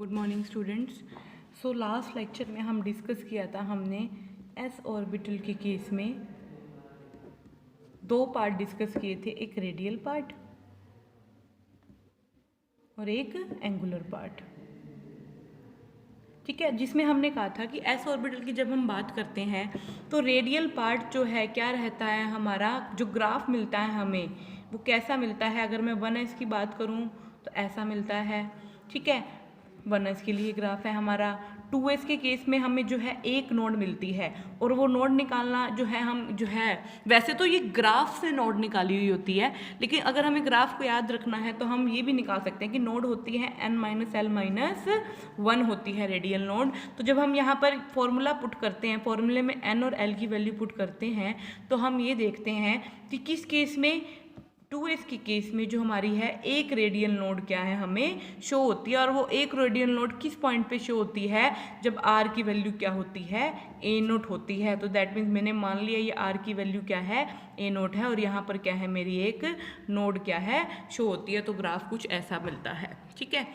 Good morning students. So last lecture में हम discuss किया था हमने एस ऑर्बिटल के केस में दो पार्ट डिस्कस किए थे, एक रेडियल पार्ट और एक एंगुलर पार्ट। ठीक है, जिसमें हमने कहा था कि एस ऑर्बिटल की जब हम बात करते हैं तो रेडियल पार्ट जो है क्या रहता है, हमारा जो ग्राफ मिलता है हमें वो कैसा मिलता है। अगर मैं 1s की बात करूं तो ऐसा मिलता है। ठीक है, 1s के लिए ग्राफ है हमारा। 2s के केस में हमें जो है एक नोड मिलती है और वो नोड निकालना जो है हम जो है वैसे तो ये ग्राफ से नोड निकाली हुई होती है, लेकिन अगर हमें ग्राफ को याद रखना है तो हम ये भी निकाल सकते हैं कि नोड होती है n-l-1 होती है रेडियल नोड। तो जब हम यहाँ पर फॉर्मूला पुट करते हैं, फॉर्मूले में n और l की वैल्यू पुट करते हैं तो हम ये देखते हैं कि किस केस में 2s के केस में जो हमारी है एक रेडियल नोड क्या है हमें शो होती है, और वो एक रेडियल नोड किस पॉइंट पे शो होती है, जब r की वैल्यू क्या होती है a0 होती है। तो दैट मीन्स मैंने मान लिया ये r की वैल्यू क्या है a0 है और यहाँ पर क्या है मेरी एक नोड क्या है शो होती है। तो ग्राफ कुछ ऐसा मिलता है। ठीक है,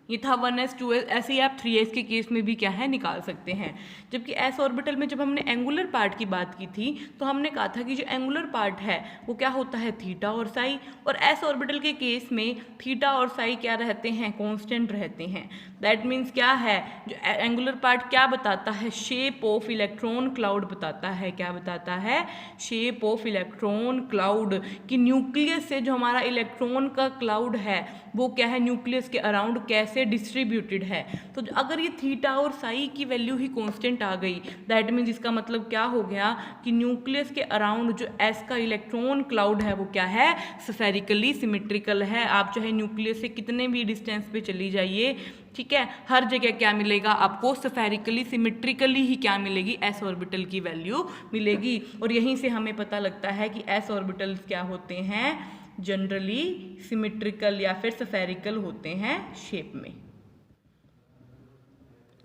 ये था 1s 2s, ऐसे ही आप 3s के केस में भी क्या है निकाल सकते हैं। जबकि एस ऑर्बिटल में जब हमने एंगुलर पार्ट की बात की थी तो हमने कहा था कि जो एंगुलर पार्ट है वो क्या होता है थीटा और साई, और एस ऑर्बिटल के केस में थीटा और साई क्या रहते हैं, कांस्टेंट रहते हैं। दैट मीन्स क्या है, जो एंगुलर पार्ट क्या बताता है, शेप ऑफ इलेक्ट्रॉन क्लाउड बताता है। क्या बताता है, शेप ऑफ इलेक्ट्रॉन क्लाउड, कि न्यूक्लियस से जो हमारा इलेक्ट्रॉन का क्लाउड है वो क्या है न्यूक्लियस के अराउंड कैसे डिस्ट्रीब्यूटेड है। तो अगर ये थीटा और साई की वैल्यू ही कांस्टेंट आ गई, दैट मीन्स इसका मतलब क्या हो गया कि न्यूक्लियस के अराउंड जो एस का इलेक्ट्रॉन क्लाउड है वो क्या है, स्फेरिकली सिमेट्रिकल है। आप चाहे न्यूक्लियस से कितने भी डिस्टेंस पे चली जाइए, ठीक है, हर जगह क्या मिलेगा आपको, स्फेरिकली सिमेट्रिकली ही क्या मिलेगी, एस ऑर्बिटल की वैल्यू मिलेगी। और यहीं से हमें पता लगता है कि एस ऑर्बिटल्स क्या होते हैं, जनरली सिमेट्रिकल या फिर स्फेरिकल होते हैं शेप में।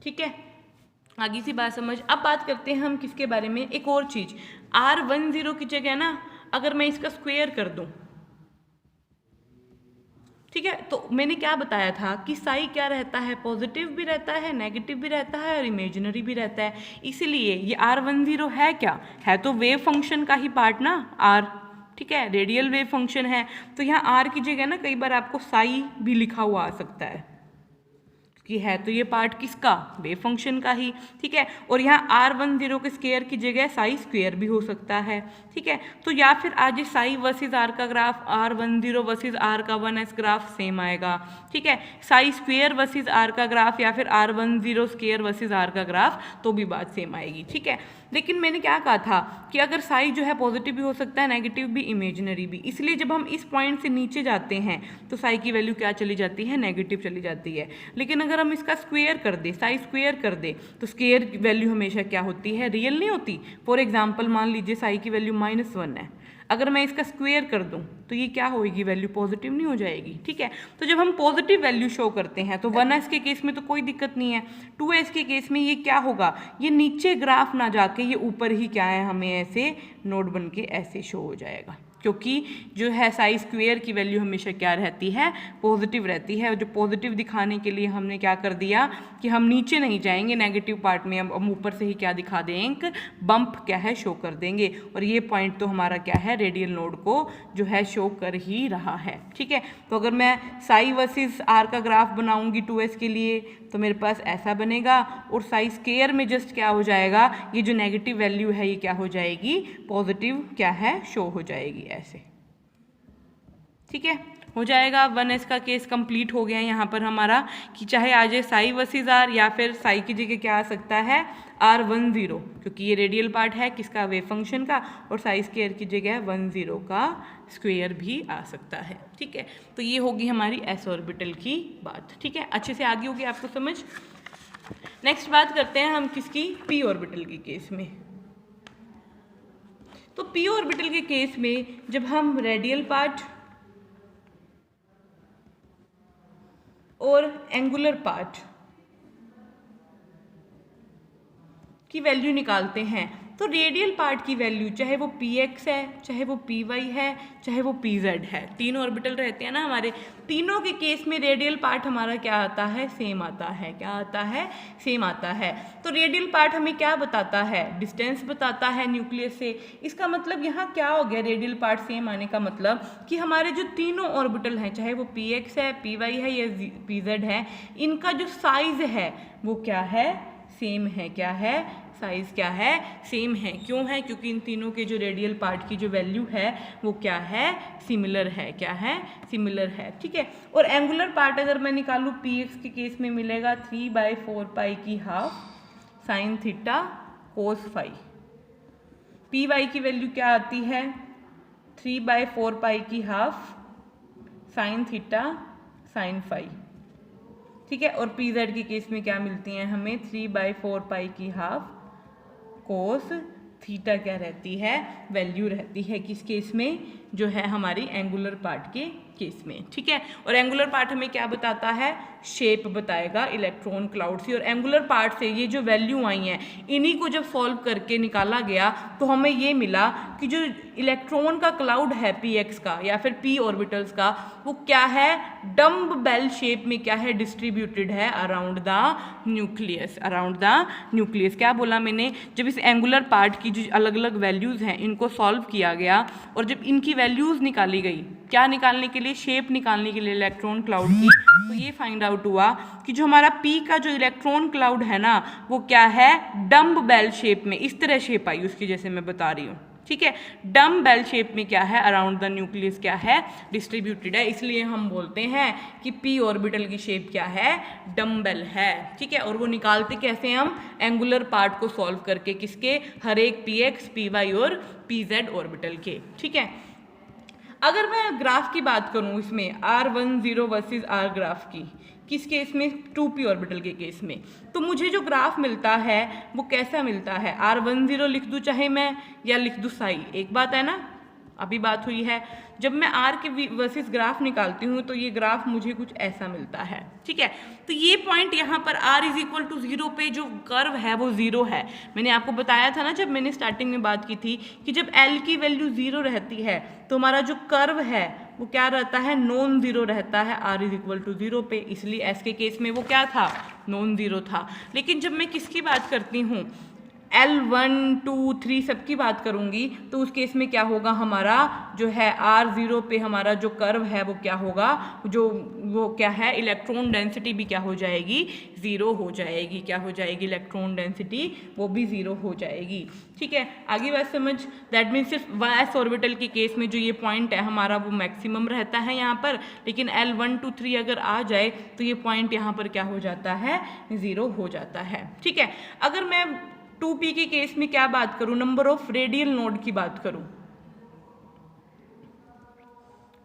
ठीक है, आगे सी बात समझ। अब बात करते हैं हम किसके बारे में, एक और चीज, R10 की जगह ना अगर मैं इसका स्क्वायर कर दूं, ठीक है, तो मैंने क्या बताया था कि साई क्या रहता है, पॉजिटिव भी रहता है, नेगेटिव भी रहता है और इमेजिनरी भी रहता है। इसीलिए ये R10 है क्या है, तो वेव फंक्शन का ही पार्ट ना R। ठीक है, रेडियल वेव फंक्शन है, तो यहाँ R की जगह ना कई बार आपको साई भी लिखा हुआ आ सकता है कि है तो ये पार्ट किसका, वेव फंक्शन का ही। ठीक है, और यहाँ R10 के स्क्वायर की जगह साई स्क्वायर भी हो सकता है। ठीक है, तो या फिर आज साई वर्सेस R का ग्राफ, R10 वर्सेस R का 1s ग्राफ सेम आएगा। ठीक है, साई स्क्वायर वर्सेस R का ग्राफ या फिर R10 स्क्वायर वर्सेस R का ग्राफ, तो भी बात सेम आएगी। ठीक है, लेकिन मैंने क्या कहा था कि अगर साई जो है पॉजिटिव भी हो सकता है, नेगेटिव भी, इमेजिनरी भी, इसलिए जब हम इस पॉइंट से नीचे जाते हैं तो साई की वैल्यू क्या चली जाती है, नेगेटिव चली जाती है। लेकिन अगर हम इसका स्क्वायर कर दे, साई स्क्वायर कर दे, तो स्क्वायर की वैल्यू हमेशा क्या होती है, रियल नहीं होती। फॉर एग्जाम्पल मान लीजिए साई की वैल्यू -1 है, अगर मैं इसका स्क्वायर कर दूं तो ये क्या होगी, वैल्यू पॉजिटिव नहीं हो जाएगी। ठीक है, तो जब हम पॉजिटिव वैल्यू शो करते हैं तो 1s के केस में तो कोई दिक्कत नहीं है, 2s के केस में ये क्या होगा, ये नीचे ग्राफ ना जाके ये ऊपर ही क्या है हमें ऐसे नोड बन के ऐसे शो हो जाएगा, क्योंकि जो है साई स्क्वायर की वैल्यू हमेशा क्या रहती है, पॉजिटिव रहती है। और जो पॉजिटिव दिखाने के लिए हमने क्या कर दिया कि हम नीचे नहीं जाएंगे नेगेटिव पार्ट में, हम ऊपर से ही क्या दिखा देंगे, बम्प क्या है शो कर देंगे। और ये पॉइंट तो हमारा क्या है, रेडियल नोड को जो है शो कर ही रहा है। ठीक है, तो अगर मैं साई वर्सेस आर का ग्राफ बनाऊंगी 2s के लिए तो मेरे पास ऐसा बनेगा, और साई स्क्वायर में जस्ट क्या हो जाएगा, ये जो नेगेटिव वैल्यू है ये क्या हो जाएगी, पॉजिटिव क्या है शो हो जाएगी ऐसे। ठीक है, हो जाएगा। 1s का केस कंप्लीट हो गया यहाँ पर हमारा, कि चाहे आ जाए साई वर्सेस आर या फिर साई की जगह क्या आ सकता है, R10, क्योंकि ये रेडियल पार्ट है किसका, वेव फंक्शन का, और साई स्क्वायर की जगह 10 का स्क्वायर भी आ सकता है। ठीक है, तो ये होगी हमारी एस ऑर्बिटल की बात। ठीक है, अच्छे से आगे होगी आपको समझ। नेक्स्ट बात करते हैं हम किसकी, पी ऑर्बिटल के केस में। तो पी ऑर्बिटल के केस में जब हम रेडियल पार्ट और एंगुलर पार्ट की वैल्यू निकालते हैं तो रेडियल पार्ट की वैल्यू चाहे वो px है, चाहे वो py है, चाहे वो pz है, तीनों ऑर्बिटल रहते हैं ना हमारे, तीनों के केस में रेडियल पार्ट हमारा क्या आता है, सेम आता है। क्या आता है, सेम आता है। तो रेडियल पार्ट हमें क्या बताता है, डिस्टेंस बताता है न्यूक्लियस से। इसका मतलब यहाँ क्या हो गया, रेडियल पार्ट सेम आने का मतलब कि हमारे जो तीनों ऑर्बिटल हैं, चाहे वो px है, py है या pz है, इनका जो साइज है वो क्या है, सेम है। क्या है, साइज क्या है, सेम है। क्यों है, क्योंकि इन तीनों के जो रेडियल पार्ट की जो वैल्यू है वो क्या है, सिमिलर है। क्या है, सिमिलर है। ठीक है। और एंगुलर पार्ट अगर मैं निकालूँ px के केस में मिलेगा 3/4 पाई की half sine theta cos phi. py की वैल्यू क्या आती है, 3/4 पाई की half sine theta sine phi. ठीक है। और pz के केस में क्या मिलती हैं हमें, 3/4 पाई की हाफ कोस थीटा क्या रहती है, वैल्यू रहती है किस केस में, जो है हमारी एंगुलर पार्ट के केस में। ठीक है। और एंगुलर पार्ट हमें क्या बताता है, शेप बताएगा इलेक्ट्रॉन क्लाउड से। और एंगुलर पार्ट से ये जो वैल्यू आई हैं, इन्हीं को जब सॉल्व करके निकाला गया तो हमें ये मिला कि जो इलेक्ट्रॉन का क्लाउड है px का या फिर p ऑर्बिटल्स का, वो क्या है, डम्ब बेल शेप में क्या है, डिस्ट्रीब्यूटेड है around the nucleus. Around the nucleus क्या बोला मैंने, जब इस एंगुलर पार्ट की जो अलग अलग वैल्यूज हैं इनको सॉल्व किया गया और जब इनकी वैल्यूज निकाली गई, क्या निकालने के लिए, शेप निकालने के लिए इलेक्ट्रॉन क्लाउड की, तो ये फाइंड आउट हुआ कि जो हमारा p का जो इलेक्ट्रॉन क्लाउड है ना, वो क्या है, डम्ब बेल शेप में, इस तरह शेप आई उसकी जैसे मैं बता रही हूँ। ठीक है। डम्ब बेल शेप में क्या है, अराउंड द न्यूक्लियस क्या है, डिस्ट्रीब्यूटेड है। इसलिए हम बोलते हैं कि p ऑर्बिटल की शेप क्या है, डम्बेल है। ठीक है। और वो निकालते कैसे हम, एंगुलर पार्ट को सॉल्व करके, किसके, हर एक px, py और pz ऑर्बिटल के। ठीक है। अगर मैं ग्राफ की बात करूं इसमें R10 वर्सेस R ग्राफ की, किस केस में, 2p ऑर्बिटल के केस में, तो मुझे जो ग्राफ मिलता है वो कैसा मिलता है, R10 लिख दूं चाहे मैं, या लिख दूं साई, एक बात है ना, अभी बात हुई है। जब मैं R के वर्सेस ग्राफ निकालती हूँ तो ये ग्राफ मुझे कुछ ऐसा मिलता है। ठीक है। तो ये पॉइंट यहाँ पर R = 0 पे जो कर्व है वो 0 है। मैंने आपको बताया था ना जब मैंने स्टार्टिंग में बात की थी कि जब L की वैल्यू 0 रहती है तो हमारा जो कर्व है वो क्या रहता है, नॉन ज़ीरो रहता है R = 0 पे। इसलिए S के केस में वो क्या था, नॉन ज़ीरो था। लेकिन जब मैं किसकी बात करती हूँ, L1, 2, 3 सबकी बात करूंगी तो उस केस में क्या होगा, हमारा जो है R0 पे हमारा जो कर्व है वो क्या होगा, जो वो क्या है, इलेक्ट्रॉन डेंसिटी भी क्या हो जाएगी, 0 हो जाएगी। क्या हो जाएगी, इलेक्ट्रॉन डेंसिटी वो भी 0 हो जाएगी। ठीक है। आगे बात समझ, दैट मीन्स सिर्फ s ऑर्बिटल के केस में जो ये पॉइंट है हमारा वो मैक्सिमम रहता है यहाँ पर, लेकिन L1, 2, 3 अगर आ जाए तो ये पॉइंट यहाँ पर क्या हो जाता है, 0 हो जाता है। ठीक है। अगर मैं 2p के केस में क्या बात करूं, नंबर ऑफ रेडियल नोड की बात करूं,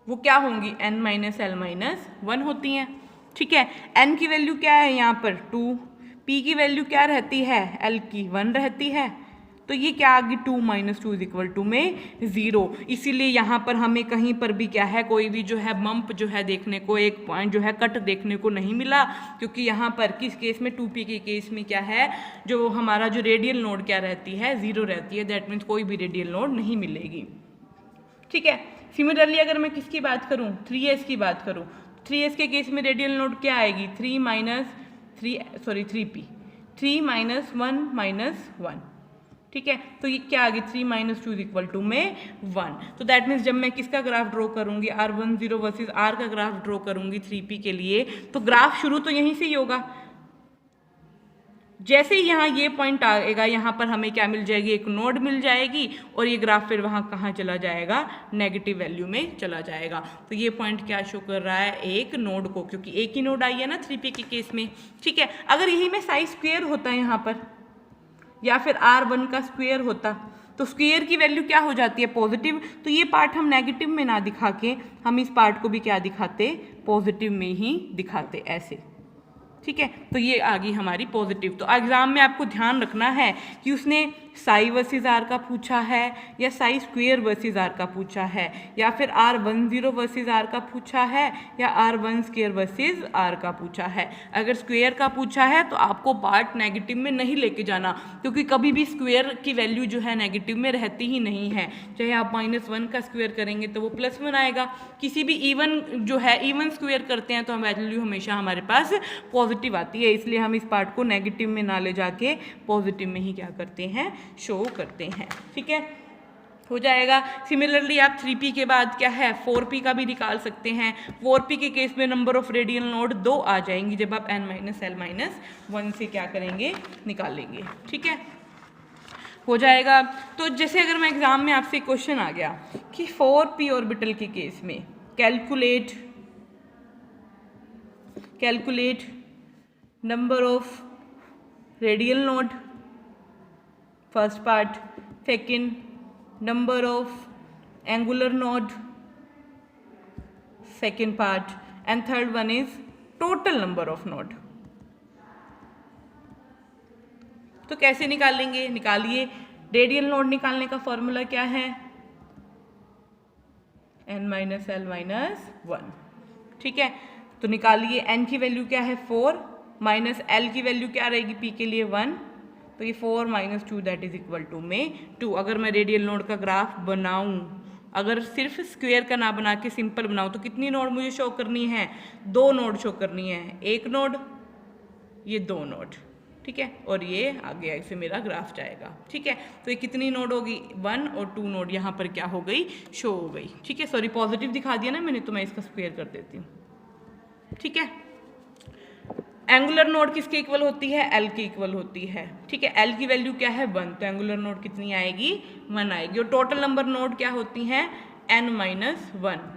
वो क्या होंगी, n-l-1 होती हैं। ठीक है। n की वैल्यू क्या है यहाँ पर 2, p की वैल्यू क्या रहती है, l की 1 रहती है, तो ये क्या आ गई, 2 - 2 = में 0। इसीलिए यहाँ पर हमें कहीं पर भी क्या है, कोई भी जो है बम्प जो है देखने को, एक पॉइंट जो है कट देखने को नहीं मिला, क्योंकि यहाँ पर किस केस में, 2p के केस में क्या है, जो हमारा जो रेडियल नोड क्या रहती है, 0 रहती है। दैट मीन्स कोई भी रेडियल नोड नहीं मिलेगी। ठीक है। सिमिलरली अगर मैं किसकी बात करूँ, 3s की बात करूँ, 3s के केस में रेडियल नोड क्या आएगी, 3p 1 - 1। ठीक है। तो ये क्या आ गई, 3 - 2 = में 1। तो दैट मीन्स जब मैं किसका ग्राफ ड्रॉ करूंगी, R10 वर्सेस R का ग्राफ ड्रॉ करूंगी 3p के लिए, तो ग्राफ शुरू तो यहीं से ही होगा। जैसे ही यहाँ ये पॉइंट आएगा, यहाँ पर हमें क्या मिल जाएगी, एक नोड मिल जाएगी, और ये ग्राफ फिर वहाँ कहाँ चला जाएगा, नेगेटिव वैल्यू में चला जाएगा। तो ये पॉइंट क्या शो कर रहा है, एक नोड को, क्योंकि एक ही नोड आई है ना 3p के केस में। ठीक है। अगर यही में साइज स्क्वायर होता है यहाँ पर, या फिर R1 का स्क्वायर होता, तो स्क्वायर की वैल्यू क्या हो जाती है, पॉजिटिव। तो ये पार्ट हम नेगेटिव में ना दिखा के हम इस पार्ट को भी क्या दिखाते, पॉजिटिव में ही दिखाते, ऐसे। ठीक है। तो ये आ गई हमारी पॉजिटिव। तो एग्जाम में आपको ध्यान रखना है कि उसने साई वर्सेस आर का पूछा है या साई स्क्वेयर वर्सेस आर का पूछा है या फिर R10 वर्सेस आर का पूछा है या R1 स्क्वेयर वर्सेस आर का पूछा है। अगर स्क्वेयर का पूछा है तो आपको पार्ट नेगेटिव में नहीं लेके जाना, क्योंकि कभी भी स्क्वेयर की वैल्यू जो है नेगेटिव में रहती ही नहीं है। चाहे आप -1 का स्क्वेयर करेंगे तो वो +1 आएगा, किसी भी इवन जो है इवन स्क्वेयर करते हैं तो वैल्यू हमेशा हमारे पास पॉजिटिव आती है, इसलिए हम इस पार्ट को नेगेटिव में ना ले जाके पॉजिटिव में ही क्या करते हैं, शो करते हैं। ठीक है, हो जाएगा। सिमिलरली आप 3p के बाद क्या है 4p का भी निकाल सकते हैं। 4p के केस में नंबर ऑफ रेडियल नोड 2 आ जाएंगी जब आप n-l-1 से क्या करेंगे, निकालेंगे। ठीक है, हो जाएगा। तो जैसे अगर मैं एग्जाम में आपसे क्वेश्चन आ गया कि 4p ऑर्बिटल के केस में calculate number of radial node, first part, second number of angular node, second part, and third one is total number of node. तो कैसे निकालेंगे, निकालिए। रेडियल नोड निकालने का फॉर्मूला क्या है, n-l-1। ठीक है, तो निकालिए। n की वैल्यू क्या है 4, माइनस l की वैल्यू क्या रहेगी p के लिए 1, तो ये 4 - 2 दैट इज इक्वल टू में 2। अगर मैं रेडियल नोड का ग्राफ बनाऊं, अगर सिर्फ स्क्वायर का ना बना के सिंपल बनाऊं तो कितनी नोड मुझे शो करनी है, 2 नोड शो करनी है। एक नोड, ये 2 नोड। ठीक है, और ये आ गया, इसे मेरा ग्राफ जाएगा। ठीक है, तो ये कितनी नोड होगी, 1 और 2 नोड यहाँ पर क्या हो गई, शो हो गई। ठीक है, सॉरी पॉजिटिव दिखा दिया ना मैंने, तो मैं इसका स्क्वायर कर देती हूँ। ठीक है, एंगुलर नोड किसके इक्वल होती है, l के इक्वल होती है। ठीक है, l की वैल्यू क्या है 1, तो एंगुलर नोड कितनी आएगी, 1 आएगी। और टोटल नंबर नोड क्या होती हैं, n-1,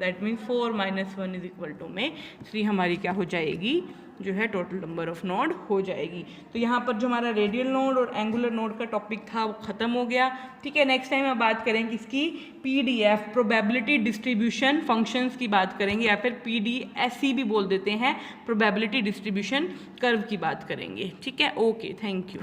that means 4 - 1 is equal to में 3 हमारी क्या हो जाएगी, जो है टोटल नंबर ऑफ नोड हो जाएगी। तो यहाँ पर जो हमारा रेडियल नोड और एंगुलर नोड का टॉपिक था वो खत्म हो गया। ठीक है, नेक्स्ट टाइम हम बात करेंगे इसकी PDF प्रोबेबिलिटी डिस्ट्रीब्यूशन फंक्शंस की बात करेंगे, या फिर PDSC भी बोल देते हैं, प्रोबेबिलिटी डिस्ट्रीब्यूशन कर्व की बात करेंगे। ठीक है, ओके, थैंक यू।